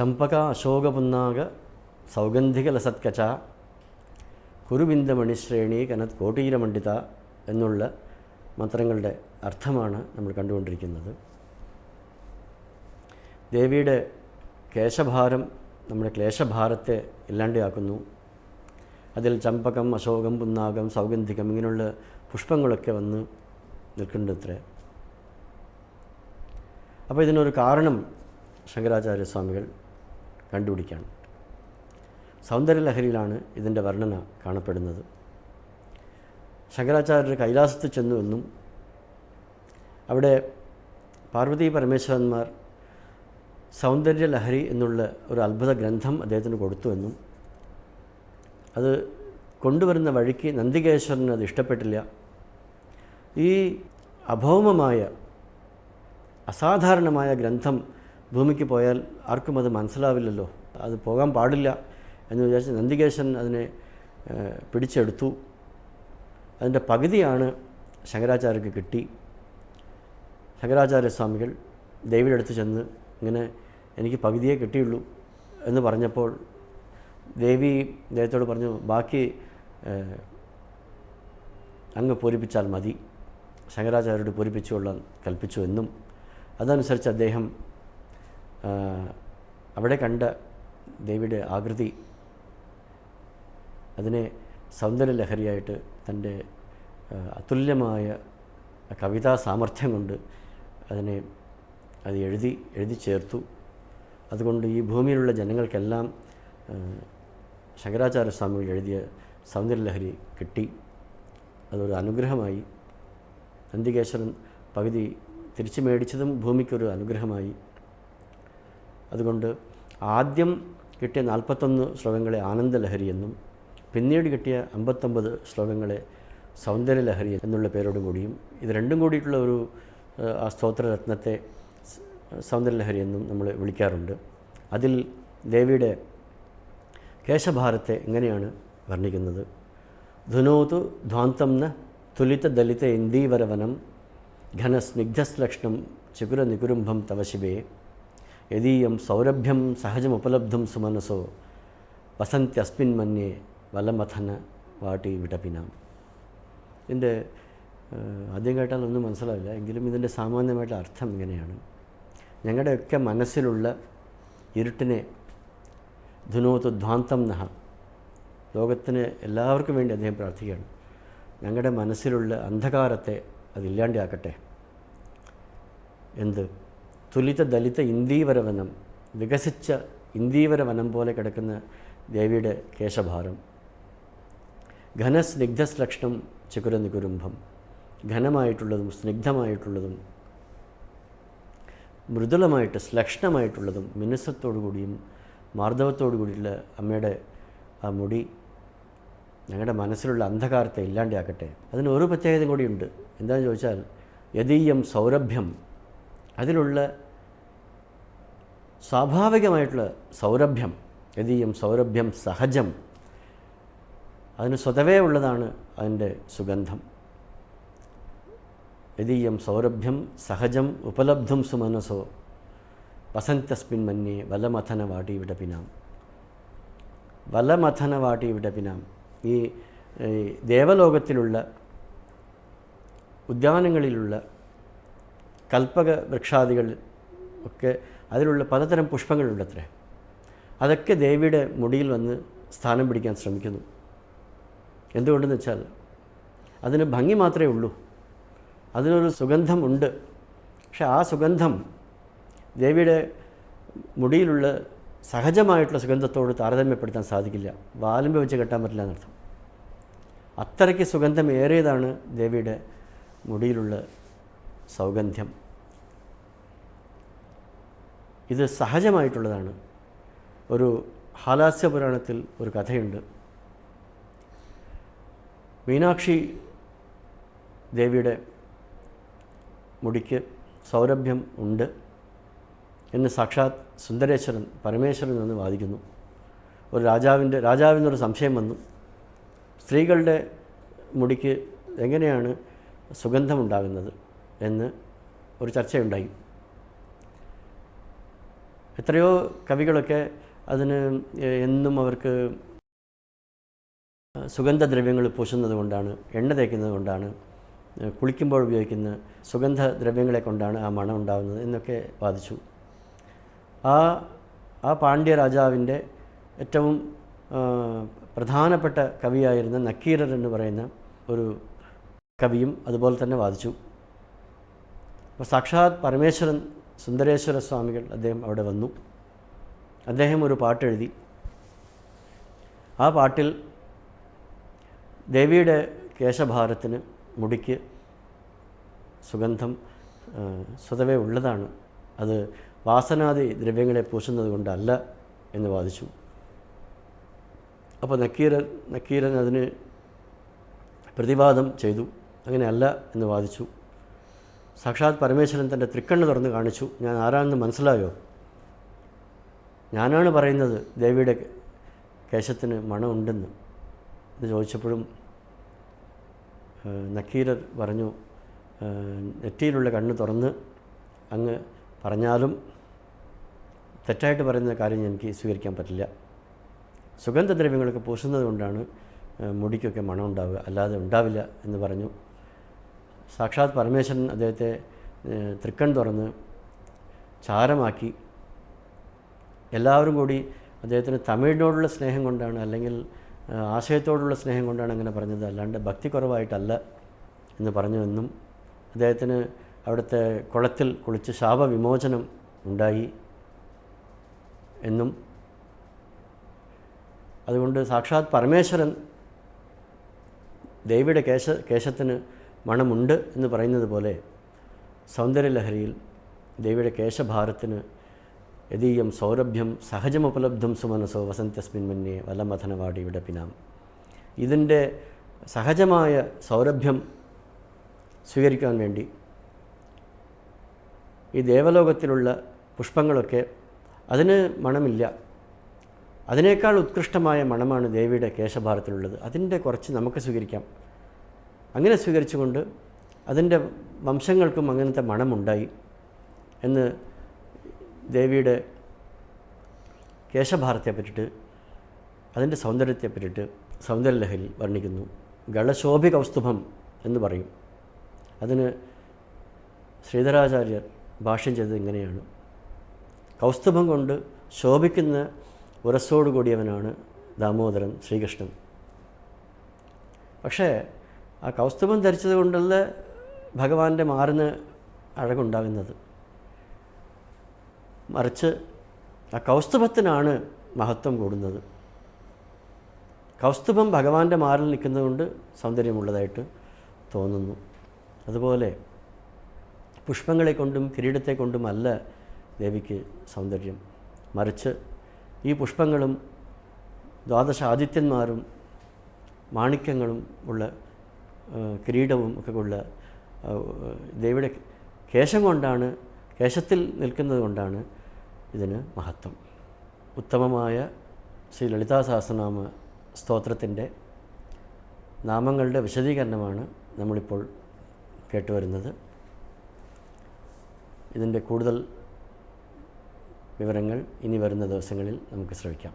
ചമ്പക അശോകപുന്നാക സൗഗന്ധികലസത്കച കുരുബിന്ദമണിശ്രേണി കനത് കോട്ടീരമണ്ഡിത എന്നുള്ള മന്ത്രങ്ങളുടെ അർത്ഥമാണ് നമ്മൾ കണ്ടുകൊണ്ടിരിക്കുന്നത്. ദേവിയുടെ കേശഭാരം നമ്മുടെ ക്ലേശഭാരത്തെ ഇല്ലാണ്ടാക്കുന്നു. അതിൽ ചമ്പകം, അശോകം, പുന്നാകം, സൗഗന്ധികം ഇങ്ങനെയുള്ള പുഷ്പങ്ങളൊക്കെ വന്ന് നിൽക്കുന്നുണ്ടത്രേ. അപ്പോൾ ഇതിനൊരു കാരണം ശങ്കരാചാര്യസ്വാമികൾ കണ്ടുപിടിക്കുകയാണ്. സൗന്ദര്യലഹരിയിലാണ് ഇതിൻ്റെ വർണ്ണന കാണപ്പെടുന്നത്. ശങ്കരാചാര്യർ കൈലാസത്തിൽ ചെന്നുവെന്നും അവിടെ പാർവതി പരമേശ്വരന്മാർ സൗന്ദര്യലഹരി എന്നുള്ള ഒരു അത്ഭുത ഗ്രന്ഥം അദ്ദേഹത്തിന് കൊടുത്തുവെന്നും അത് കൊണ്ടുവരുന്ന വഴിക്ക് നന്ദികേശ്വരന് അത് ഇഷ്ടപ്പെട്ടില്ല. ഈ അഭൗമമായ അസാധാരണമായ ഗ്രന്ഥം ഭൂമിക്ക് പോയാൽ ആർക്കും അത് മനസ്സിലാവില്ലല്ലോ, അത് പോകാൻ പാടില്ല എന്ന് വിചാരിച്ച് നന്ദികേശ്വരൻ അതിനെ പിടിച്ചെടുത്തു. അതിൻ്റെ പകുതിയാണ് ശങ്കരാചാര്യർക്ക് കിട്ടി. ശങ്കരാചാര്യസ്വാമികൾ ദേവിയുടെ അടുത്ത് ചെന്ന് ഇങ്ങനെ എനിക്ക് പകുതിയേ കിട്ടിയുള്ളൂ എന്ന് പറഞ്ഞപ്പോൾ ദേവി അദ്ദേഹത്തോട് പറഞ്ഞു, ബാക്കി അങ്ങ് പൂരിപ്പിച്ചാൽ മതി, ശങ്കരാചാര്യരോട് പൂരിപ്പിച്ചുകൊള്ളാൻ കൽപ്പിച്ചു എന്നും അതനുസരിച്ച് അദ്ദേഹം അവിടെ കണ്ട ദേവിയുടെ ആകൃതി അതിനെ സൗന്ദര്യലഹരിയായിട്ട് തൻ്റെ അതുല്യമായ കവിതാ സാമർഥ്യം കൊണ്ട് അത് എഴുതി ചേർത്തു. അതുകൊണ്ട് ഈ ഭൂമിയിലുള്ള ജനങ്ങൾക്കെല്ലാം ശങ്കരാചാര്യസ്വാമികൾ എഴുതിയ സൗന്ദര്യലഹരി കിട്ടി. അതൊരു അനുഗ്രഹമായി. നന്ദികേശ്വരൻ പകുതി തിരിച്ചു മേടിച്ചതും ഭൂമിക്കൊരു അനുഗ്രഹമായി. അതുകൊണ്ട് ആദ്യം കിട്ടിയ 41 ശ്ലോകങ്ങളെ ആനന്ദലഹരി എന്നും പിന്നീട് കിട്ടിയ 59 ശ്ലോകങ്ങളെ സൗന്ദര്യലഹരി എന്നുള്ള പേരോടും കൂടിയും ഇത് രണ്ടും കൂടിയിട്ടുള്ള ഒരു ആ സ്തോത്രരത്നത്തെ സൗന്ദര്യലഹരി എന്നും നമ്മൾ വിളിക്കാറുണ്ട്. അതിൽ ദേവിയുടെ കേശഭാരത്തെ ഇങ്ങനെയാണ് വർണ്ണിക്കുന്നത്. ധുനോതു ധ്വാന്തം ന തുലിത ദലിത ഇന്ദീവരവനം ഘനസ്നിഗ്ധശ്ലക്ഷ്ണം ചികുരനികുരുംഭം തവ ശിവേ യദീയം സൗരഭ്യം സഹജമുപലബ്ധം സുമനസോ വസന്ത്യസ്മിൻ മന്യേ വലമഥന വാട്ടി വിടപിനാം. ഇതിൻ്റെ ആദ്യം കേട്ടാൽ ഒന്നും മനസ്സിലാവില്ല, എങ്കിലും ഇതിൻ്റെ സാമാന്യമായിട്ടുള്ള അർത്ഥം ഇങ്ങനെയാണ്. ഞങ്ങളുടെയൊക്കെ മനസ്സിലുള്ള ഇരുട്ടിനെ ധുനോതു ധ്വാന്തം നഹ, ലോകത്തിന് എല്ലാവർക്കും വേണ്ടി അദ്ദേഹം പ്രാർത്ഥിക്കുകയാണ്. ഞങ്ങളുടെ മനസ്സിലുള്ള അന്ധകാരത്തെ അതില്ലാണ്ടാക്കട്ടെ. എന്ത്? തുലിത ദലിത ഇന്ദീവരവനം, വികസിച്ച ഇന്ദീവരവനം പോലെ കിടക്കുന്ന ദേവിയുടെ കേശഭാരം. ഘനസ്നിഗ്ധശ്ലക്ഷ്ണം ചികുരനികുരുംഭം, ഘനമായിട്ടുള്ളതും സ്നിഗ്ധമായിട്ടുള്ളതും മൃദുലമായിട്ട് ശ്ലക്ഷ്ണമായിട്ടുള്ളതും മിനുസത്തോടു കൂടിയും മാർദ്ദവത്തോടു കൂടിയുള്ള അമ്മയുടെ ആ മുടി ഞങ്ങളുടെ മനസ്സിലുള്ള അന്ധകാരത്തെ ഇല്ലാണ്ടാക്കട്ടെ. അതിന് ഒരു പ്രത്യേകതയും കൂടിയുണ്ട്. എന്താണെന്ന് ചോദിച്ചാൽ യദീയം സൗരഭ്യം, അതിലുള്ള സ്വാഭാവികമായിട്ടുള്ള സൗരഭ്യം, യദീയം സൗരഭ്യം സഹജം, അതിന് സ്വതവേ ഉള്ളതാണ് അതിൻ്റെ സുഗന്ധം. യദീയം സൗരഭ്യം സഹജം ഉപലബ്ധം സുമനസോ വസന്തസ്മിൻ മന്യേ വലമഥന വാട്ടി വിടപിനാം. വലമഥന വാട്ടി വിടപിനാം. ഈ ദേവലോകത്തിലുള്ള ഉദ്യാനങ്ങളിലുള്ള കൽപ്പക വൃക്ഷാദികൾ ഒക്കെ അതിലുള്ള പലതരം പുഷ്പങ്ങളുണ്ടത്രേ. അതൊക്കെ ദേവിയുടെ മുടിയിൽ വന്ന് സ്ഥാനം പിടിക്കാൻ ശ്രമിക്കുന്നു. എന്തുകൊണ്ടെന്ന് വെച്ചാൽ അതിന് ഭംഗി മാത്രമേ ഉള്ളൂ, അതിനൊരു സുഗന്ധം ഉണ്ട്. പക്ഷെ ആ സുഗന്ധം ദേവിയുടെ മുടിയിലുള്ള സഹജമായിട്ടുള്ള സുഗന്ധത്തോട് താരതമ്യപ്പെടുത്താൻ സാധിക്കില്ല. വാലുമ്പ് വെച്ച് കെട്ടാൻ പറ്റില്ല എന്നർത്ഥം. അത്രയ്ക്ക് സുഗന്ധം ഏറിയതാണ് ദേവിയുടെ മുടിയിലുള്ള സൗഗന്ധ്യം. ഇത് സഹജമായിട്ടുള്ളതാണ്. ഒരു ഹാലാസ്യ പുരാണത്തിൽ ഒരു കഥയുണ്ട്. മീനാക്ഷി ദേവിയുടെ മുടിക്ക് സൗരഭ്യം ഉണ്ട് എന്ന് സാക്ഷാത് സുന്ദരേശ്വരൻ പരമേശ്വരൻ എന്ന് വാദിക്കുന്നു. ഒരു രാജാവിനൊരു സംശയം വന്നു, സ്ത്രീകളുടെ മുടിക്ക് എങ്ങനെയാണ് സുഗന്ധമുണ്ടാകുന്നത് എന്ന് ഒരു ചർച്ചയുണ്ടായി. എത്രയോ കവികളൊക്കെ അതിന് എന്നും അവർക്ക് സുഗന്ധദ്രവ്യങ്ങൾ പൂശുന്നത് കൊണ്ടാണ്, എണ്ണ തേക്കുന്നത് കൊണ്ടാണ്, കുളിക്കുമ്പോൾ ഉപയോഗിക്കുന്ന സുഗന്ധദ്രവ്യങ്ങളെ കൊണ്ടാണ് ആ മണം ഉണ്ടാകുന്നത് എന്നൊക്കെ വാദിച്ചു. ആ പാണ്ഡ്യ രാജാവിൻ്റെ ഏറ്റവും പ്രധാനപ്പെട്ട കവിയായിരുന്ന നക്കീരർ എന്ന് പറയുന്ന ഒരു കവിയും അതുപോലെ തന്നെ വാദിച്ചു. അപ്പോൾ സാക്ഷാത് പരമേശ്വരൻ സുന്ദരേശ്വര സ്വാമികൾ അദ്ദേഹം അവിടെ വന്നു. അദ്ദേഹം ഒരു പാട്ടെഴുതി. ആ പാട്ടിൽ ദേവിയുടെ കേശഭാരത്തിന്, മുടിക്ക് സുഗന്ധം സ്വതവേ ഉള്ളതാണ്, അത് വാസനാദി ദ്രവ്യങ്ങളെ പൂശുന്നത് കൊണ്ടല്ല എന്ന് വാദിച്ചു. അപ്പോൾ നക്കീരൻ അതിന് പ്രതിവാദം ചെയ്തു. അങ്ങനെയല്ല എന്ന് വാദിച്ചു. സാക്ഷാത് പരമേശ്വരൻ തൻ്റെ തൃക്കണ്ണ് തുറന്ന് കാണിച്ചു. ഞാൻ ആരാണെന്ന് മനസ്സിലായോ? ഞാനാണ് പറയുന്നത് ദേവിയുടെ കേശത്തിന് മണമുണ്ടെന്ന്. ഇത് ചോദിച്ചപ്പോഴും നക്കീരർ പറഞ്ഞു, നെറ്റിയിലുള്ള കണ്ണ് തുറന്ന് അങ്ങ് പറഞ്ഞാലും തെറ്റായിട്ട് പറയുന്ന കാര്യം എനിക്ക് സ്വീകരിക്കാൻ പറ്റില്ല. സുഗന്ധദ്രവ്യങ്ങളൊക്കെ പൂശുന്നത് കൊണ്ടാണ് മുടിക്കൊക്കെ മണം ഉണ്ടാവുക, അല്ലാതെ ഉണ്ടാവില്ല എന്ന് പറഞ്ഞു. സാക്ഷാത് പരമേശ്വരൻ അദ്ദേഹത്തെ തൃക്കൺ തുറന്ന് ചാരമാക്കി. എല്ലാവരും കൂടി അദ്ദേഹത്തിന് തമിഴിനോടുള്ള സ്നേഹം കൊണ്ടാണ്, അല്ലെങ്കിൽ ആശയത്തോടുള്ള സ്നേഹം കൊണ്ടാണ് അങ്ങനെ പറഞ്ഞത്, അല്ലാണ്ട് ഭക്തി കുറവായിട്ടല്ല എന്ന് പറഞ്ഞുവെന്നും അദ്ദേഹത്തിന് അവിടുത്തെ കുളത്തിൽ കുളിച്ച് ശാപവിമോചനം ഉണ്ടായി എന്നും, അതുകൊണ്ട് സാക്ഷാത് പരമേശ്വരൻ ദേവിയുടെ കേശത്തിന് മണമുണ്ട് എന്ന് പറയുന്നത് പോലെ സൗന്ദര്യലഹരിയിൽ ദേവിയുടെ കേശഭാരത്തിന് യദീയം സൗരഭ്യം സഹജമുപലബ്ധം സുമനസോ വസന്തസ്മിൻ മന്യേ വലമഥനവാടി വിടപിനാം. ഇതിൻ്റെ സഹജമായ സൗരഭ്യം സ്വീകരിക്കാൻ വേണ്ടി ഈ ദേവലോകത്തിലുള്ള പുഷ്പങ്ങളൊക്കെ അതിന് മണമില്ല. അതിനേക്കാൾ ഉത്കൃഷ്ടമായ മണമാണ് ദേവിയുടെ കേശഭാരത്തിലുള്ളത്. അതിൻ്റെ കുറച്ച് നമുക്ക് സ്വീകരിക്കാം. അങ്ങനെ സ്വീകരിച്ചുകൊണ്ട് അതിൻ്റെ വംശങ്ങൾക്കും അങ്ങനത്തെ മണമുണ്ടായി എന്ന് ദേവിയുടെ കേശഭാരത്തെ പറ്റിയിട്ട്, അതിൻ്റെ സൗന്ദര്യത്തെ പറ്റിയിട്ട് സൗന്ദര്യലഹരി വർണ്ണിക്കുന്നു. ഗളശോഭി കൗസ്തുഭം എന്ന് പറയും. അതിന് ശ്രീധരാചാര്യർ ഭാഷ്യം ചെയ്തത് ഇങ്ങനെയാണ്: കൗസ്തുഭം കൊണ്ട് ശോഭിക്കുന്ന ഉരസ്സോടു കൂടിയവനാണ് ദാമോദരൻ ശ്രീകൃഷ്ണൻ. പക്ഷേ ആ കൗസ്തുഭം ധരിച്ചത് കൊണ്ടല്ല ഭഗവാന്റെ മാറിന് അഴകുണ്ടാകുന്നത്, മറിച്ച് ആ കൗസ്തുഭത്തിനാണ് മഹത്വം കൂടുന്നത്. കൗസ്തുഭം ഭഗവാന്റെ മാറിൽ നിൽക്കുന്നതുകൊണ്ട് സൗന്ദര്യമുള്ളതായിട്ട് തോന്നുന്നു. അതുപോലെ പുഷ്പങ്ങളെ കൊണ്ടും കിരീടത്തെ കൊണ്ടുമല്ല ദേവിക്ക് സൗന്ദര്യം, മറിച്ച് ഈ പുഷ്പങ്ങളും ദ്വാദശ ആദിത്യന്മാരും മാണിക്യങ്ങളും ഉള്ള കിരീടവും ഒക്കെ ഉള്ള ദേവിയുടെ കേശം കൊണ്ടാണ്, കേശത്തിൽ നിൽക്കുന്നത് കൊണ്ടാണ് ഇതിന് മഹത്വം. ഉത്തമമായ ശ്രീ ലളിതാ സഹസ്രനാമ സ്തോത്രത്തിൻ്റെ നാമങ്ങളുടെ വിശദീകരണമാണ് നമ്മളിപ്പോൾ കേട്ടുവരുന്നത്. ഇതിൻ്റെ കൂടുതൽ വിവരങ്ങൾ ഇനി വരുന്ന ദിവസങ്ങളിൽ നമുക്ക് ശ്രമിക്കാം.